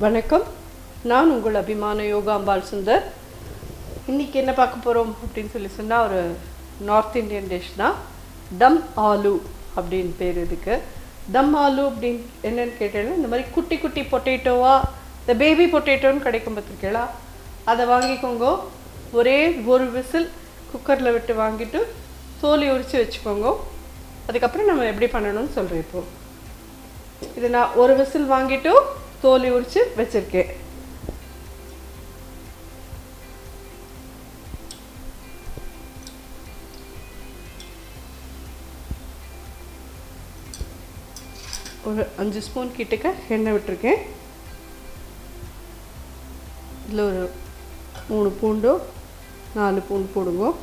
வணக்கம், நான் உங்கள் அபிமான யோகாம்பால் சுந்தர். இன்றைக்கி என்ன பார்க்க போகிறோம் அப்படின்னு சொன்னால் ஒரு நார்த் இந்தியன் டிஷ் தான். டம் ஆலு அப்படின்னு பேர் இதுக்கு. தம் ஆலு அப்படின்னு என்னென்னு கேட்டேன்னா, இந்த மாதிரி குட்டி குட்டி பொட்டேட்டோவாக இந்த பேபி பொட்டேட்டோன்னு கிடைக்கும் பார்த்துருக்கீங்களா, அதை வாங்கிக்கோங்க. ஒரே ஒரு விசில் குக்கரில் விட்டு வாங்கிட்டு தோலி உரித்து வச்சுக்கோங்க. அதுக்கப்புறம் நம்ம எப்படி பண்ணணும்னு சொல்கிறேன். இப்போது இது நான் ஒரு விசில் வாங்கிட்டு தோலி உரித்து வச்சுருக்கேன். ஒரு 5 ஸ்பூன் கிட்டக்க எண்ணெய் விட்டுருக்கேன். இதில் ஒரு 3 பூண்டோ 4 பூண்டு போடுங்க.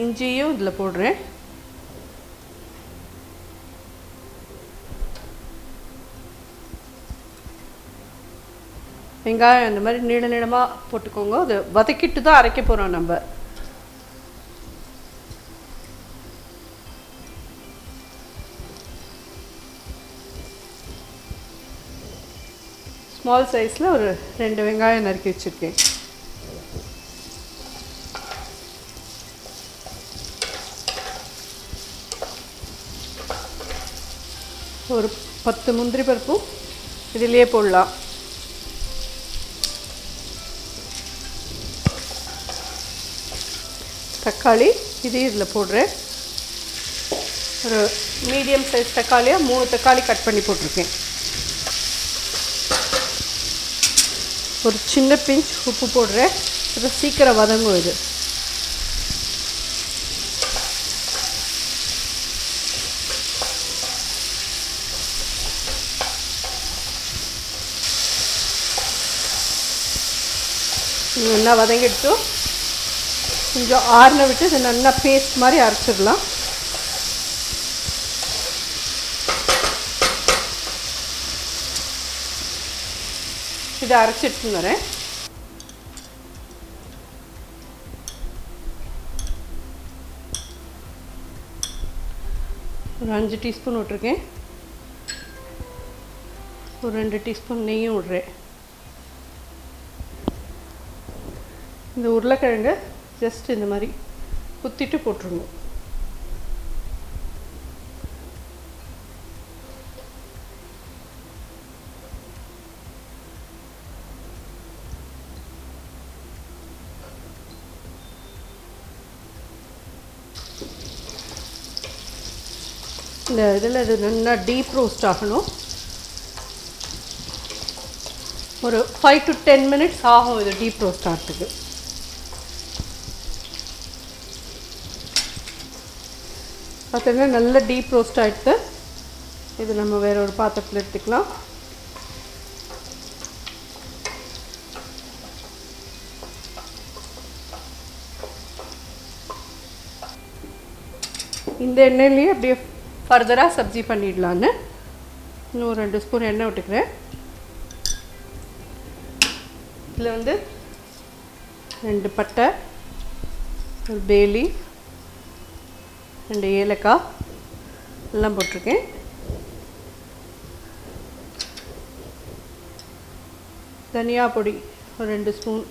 இஞ்சியும் இதில் போடுறேன். வெங்காயம் இந்த மாதிரி நீள நீளமாக போட்டுக்கோங்க. அது வதக்கிட்டு தான் அரைக்க போகிறோம் நம்ம. ஸ்மால் சைஸில் ஒரு 2 வெங்காயம் நறுக்கி வச்சுருக்கேன். ஒரு 10 முந்திரி பருப்பும் இதிலேயே போடலாம். தக்காளி இதையும் இதில் போடுறேன். ஒரு மீடியம் சைஸ் தக்காளியாக 3 தக்காளி கட் பண்ணி போட்டிருக்கேன். ஒரு சின்ன பிஞ்ச் உப்பு போடுறேன். அது சீக்கிரம் வதங்கும். இது நல்லா வதங்கிட்டு கொஞ்சம் ஆறுன விட்டு இதை நல்லா பேஸ்ட் மாதிரி அரைச்சிடலாம். இதை அரைச்சிட்டு வரேன். ஒரு 5 டீஸ்பூன் விட்ருக்கேன். ஒரு 2 டீஸ்பூன் நெய்யும் விட்றேன். இந்த உருளைக்கிழங்கு ஜஸ்ட் இந்த மாதிரி குத்திட்டு போட்டுருங்க. இந்த இதில் இது நல்லா டீப் ரோஸ்ட் ஆகணும். ஒரு 5 to 10 minutes ஆகும் இது டீப் ரோஸ்ட் ஆகிறதுக்கு. பார்த்தீங்கன்னா நல்ல டீப் ரோஸ்ட் ஆகிடுது. இது நம்ம வேற ஒரு பாத்திரத்தில் எடுத்துக்கலாம். இந்த எண்ணெயிலேயே அப்படியே ஃபர்தராக சப்ஜி பண்ணிடலான்னு இன்னும் ஒரு 2 ஸ்பூன் எண்ணெய் விட்டுக்கிறேன். இதில் 2 பட்டை, ஒரு பே லீஃப், 2 ஏலக்காய் எல்லாம் போட்டிருக்கேன். தனியா பொடி ஒரு 2 ஸ்பூன்,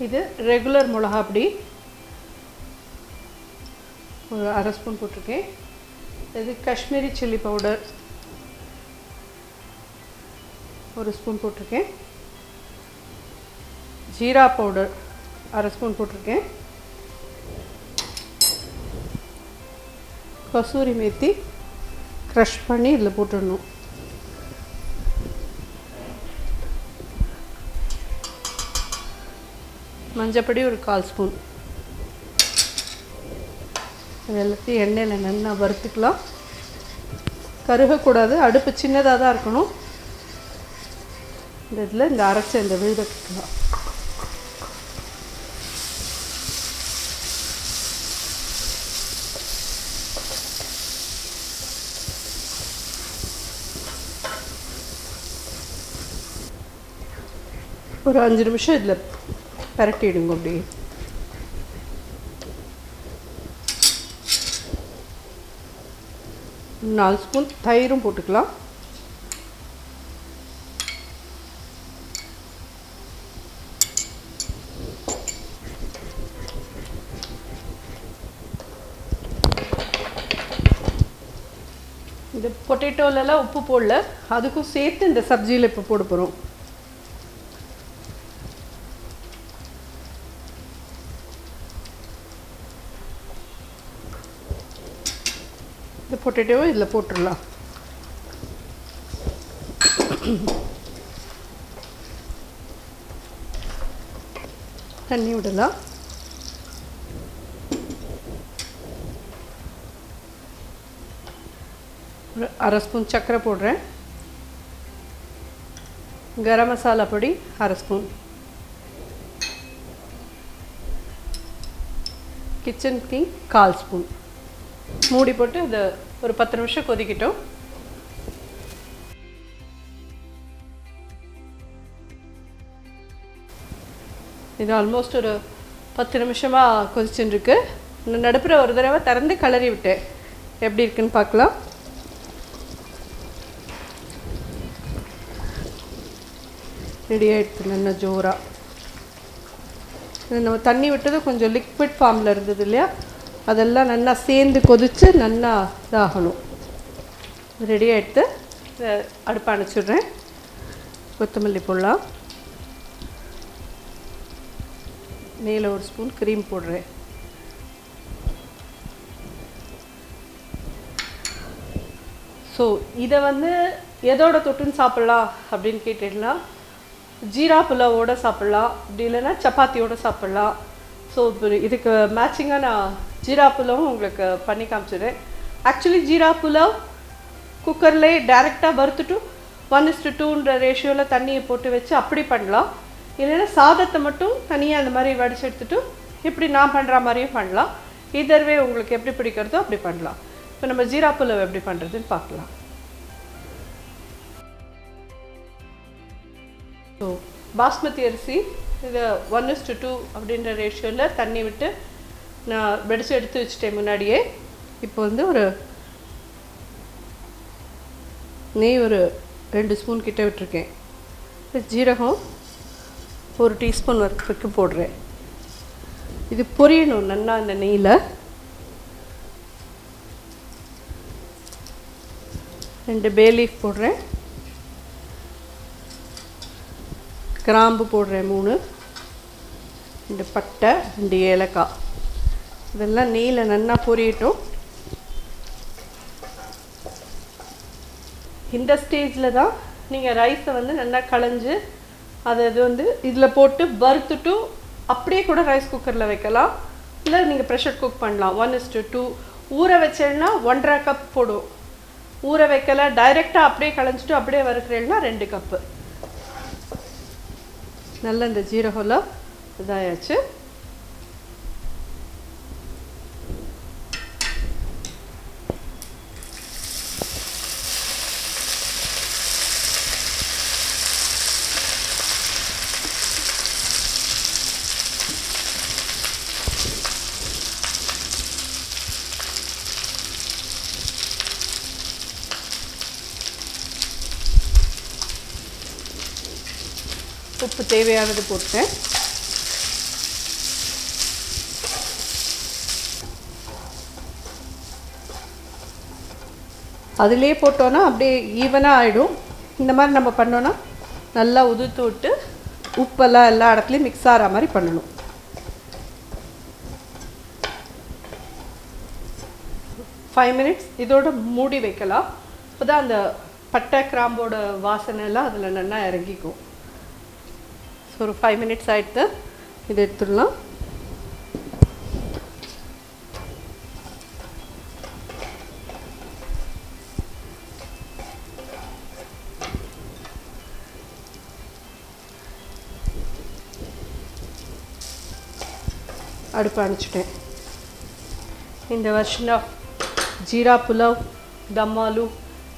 இது ரெகுலர் மிளகா பொடி ஒரு 1/2 ஸ்பூன் போட்டிருக்கேன். இது காஷ்மீரி சில்லி பவுடர் 1 ஸ்பூன் போட்டிருக்கேன். ஜீரா பவுடர் 1/2 ஸ்பூன் போட்டிருக்கேன். கசூரி மேத்தி க்ரஷ் பண்ணி இதில் போட்டுடணும். மஞ்சப்பொடி ஒரு 1/4 ஸ்பூன். இது எல்லாத்தையும் எண்ணெயில் நல்லா வறுத்துக்கலாம். கருகக்கூடாது, அடுப்பு சின்னதாக தான் இருக்கணும். இந்த இதில் இந்த அரைச்ச இந்த விழுதக்கலாம். ஒரு 5 நிமிஷம் இதில் பரட்டிடுங்க. அப்படியே 4 ஸ்பூன் தயிரும் போட்டுக்கலாம். இந்த பொட்டேட்டோலலாம் உப்பு போடல, அதுக்கும் சேர்த்து இந்த சப்ஜியில் இப்போ போட போகிறோம். இந்த பொட்டேட்டோவை இதில் போட்டுடலாம். தண்ணி விடலாம். ஒரு அரை ஸ்பூன் சர்க்கரை போடுறேன். கரம் மசாலா பொடி அரை ஸ்பூன், கிச்சன் கிங் 1/4 ஸ்பூன். மூடி போட்டு இதை ஒரு 10 நிமிஷம் கொதிக்கிட்டோம். இது ஆல்மோஸ்ட் ஒரு 10 நிமிஷமாக கொதிச்சுருக்கு. நடுப்புற ஒரு தடவை திறந்து கிளறி விட்டேன். எப்படி இருக்குன்னு பார்க்கலாம். ரெடி ஆகிடுது நல்லா ஜோரா. நம்ம தண்ணி விட்டது கொஞ்சம் லிக்விட் ஃபார்மில் இருந்தது இல்லையா, அதெல்லாம் நல்லா சேர்ந்து கொதித்து நல்லா இதாகணும். ரெடி ஆகிடுத்து. அடுப்பை அணைச்சிடுறேன். கொத்தமல்லி போடலாம். மேலே ஒரு ஸ்பூன் க்ரீம் போடுறேன். ஸோ இதை எதோட தொட்டுன்னு சாப்பிட்லாம் அப்படின்னு கேட்டிங்கன்னா, ஜீரா புலாவோடு சாப்பிட்லாம், அப்படி இல்லைன்னா சப்பாத்தியோடு சாப்பிட்லாம். ஸோ இப்போ இதுக்கு மேட்சிங்காக நான் ஜீரா புலாவும் உங்களுக்கு பண்ணி காமிச்சிடுறேன். ஆக்சுவலி ஜீரா புலாவ் குக்கர்லேயே டைரெக்டாக வறுத்துட்டு 1:2ன்ற ரேஷியோவில் தண்ணியை போட்டு வச்சு அப்படி பண்ணலாம். இல்லைன்னா சாதத்தை மட்டும் தனியாக அந்த மாதிரி வடிச்சு எடுத்துட்டு இப்படி நான் பண்ணுற மாதிரியும் பண்ணலாம். இதர்வே உங்களுக்கு எப்படி பிடிக்கிறதோ அப்படி பண்ணலாம். இப்போ நம்ம ஜீரா புலாவ் எப்படி பண்ணுறதுன்னு பார்க்கலாம். ஸோ பாஸ்மதி அரிசி இதை 1:2 அப்படின்ற ரேஷியோவில் தண்ணி விட்டு நான் வெடிச்சு எடுத்து வச்சுட்டேன் முன்னாடியே. இப்போ ஒரு நெய் ஒரு 2 ஸ்பூன் கிட்ட விட்டுருக்கேன். ஜீரகம் 1 டீஸ்பூன் வரைக்கும் போடுறேன். இது பொரியணும் நல்லா அந்த நெய்யில். 2 பே லீஃப் போடுறேன். கிராம்பு போடுறேன் 3, 2 பட்டை, 2 ஏலக்காய். இதெல்லாம் நெய்யில் நல்லா பொரியட்டும். இந்த ஸ்டேஜில் தான் நீங்கள் ரைஸை நல்லா களைஞ்சு அதை இதில் போட்டு வறுத்துட்டு அப்படியே கூட ரைஸ் குக்கரில் வைக்கலாம். இல்லை நீங்கள் ப்ரெஷர் குக் பண்ணலாம். 1:2 ஊற வச்சேன்னா 1.5 கப் போடும். ஊற வைக்கல டைரெக்டாக அப்படியே களைஞ்சிட்டு அப்படியே வறுக்கிறேன்னா 2 கப்பு. நல்ல இந்த ஜீரகம்லாம் இதாயாச்சு. உப்பு தேவையானது போட்டேன். அதிலே போட்டோன்னா அப்படியே ஈவனாக ஆகிடும். இந்த மாதிரி நம்ம பண்ணோன்னா நல்லா உதுத்து விட்டு உப்பெல்லாம் எல்லா இடத்துலையும் மிக்ஸ் ஆகிற மாதிரி பண்ணணும். ஃபைவ் மினிட்ஸ் இதோட மூடி வைக்கலாம். அப்போ தான் அந்த பட்டை கிராம்போட வாசனை எல்லாம் அதில் நல்லா இறங்கிக்கும். ஒரு 5 மினிட்ஸ் ஆகிடுது. இதை எடுத்துடலாம். அடுப்பு அணைச்சிட்டேன். இந்த வெர்ஷன் ஆஃப் ஜீரா புலாவ் தம் ஆலு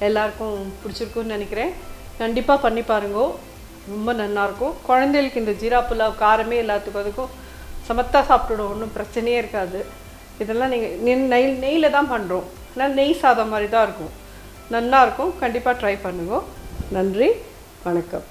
எல்லாருக்கும் பிடிச்சிருக்குன்னு நினைக்கிறேன். கண்டிப்பாக பண்ணி பாருங்க, ரொம்ப நல்லாயிருக்கும். குழந்தைகளுக்கு இந்த ஜீரா புலாவ் காரமே எல்லாத்துக்கும் அதுக்கும் சமத்தாக சாப்பிட்டுடும், ஒன்றும் பிரச்சனையே இருக்காது. இதெல்லாம் நீங்கள் நெய்யில் தான் பண்ணுறோம். ஆனால் நெய் சாதம் மாதிரி தான் இருக்கும், நல்லா இருக்கும். கண்டிப்பாக ட்ரை பண்ணுங்க. நன்றி, வணக்கம்.